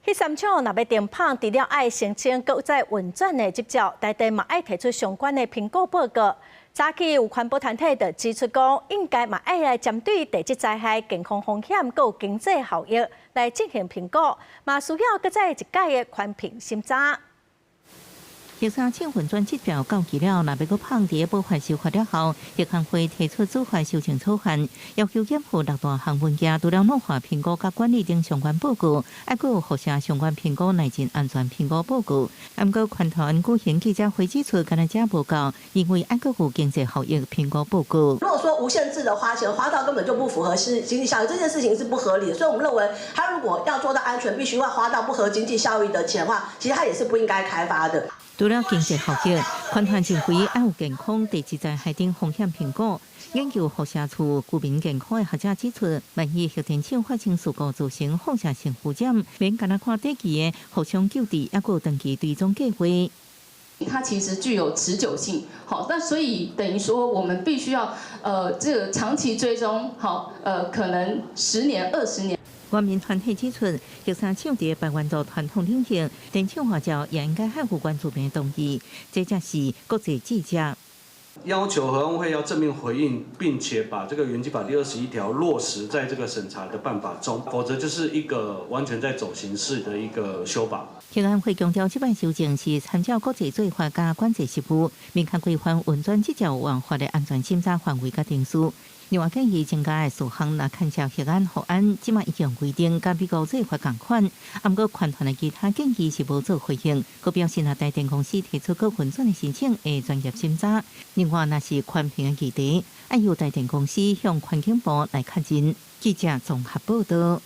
迄3厂若要停放，除了爱申请国在运转的执照，大地嘛爱提出相关的评估报告。早起有环保团体就指出讲，应该嘛爱来针对地质灾害、健康风险、佮经济效益来进行评估，嘛需要搁再一届的宽评审查。第三厂运转执照到期了，若要搁放伫保环修法了后，业工会提出主法修正草案，要求验附6大项文件，除了软化评估甲管理等相关报告，还佫有附写相关评估内政安全评估报告。毋过，团团举行记者会指出，干那遮无够，因为还佫有经济效益评估报告。如果说无限制的花钱，花到根本就不符合经济效益，这件事情是不合理的。所以我们认为，他如果要做到安全，必须要花到不合经济效益的钱的话，其实他也是不应该开发的。除了经济效益，团团认为还有健康、地质灾害等风险评估。研究辐射处居民健康的学者指出，万一核电厂发生事故造成放射性污染，免干那看短期的互相救治，还有长期追踪计划。它其实具有持久性，好，那所以等于说我们必须要这个长期追踪，好，可能10年、20年。原民团体指出，第三厂伫百万座传统领域，电厂化照也应该合乎原住民的同意，这才是国际记者。要求核安会要正面回应，并且把这个原基法第21条落实在这个审查的办法中，否则就是一个完全在走形式的一个修法。核安会强调，这摆修正是参照国际做法加管制实务，明确规范运转执照违法的安全审查范围甲定数。另外建议增加的事项，若看照核安、核安，即卖已经规定，甲美国做法同款。毋过，团团的其他建议是无做回应。佮表示，若台电公司提出佮运转的申请，会专业审查。另外，若是宽屏的议题，要由台电公司向环境部来确认。记者综合报道。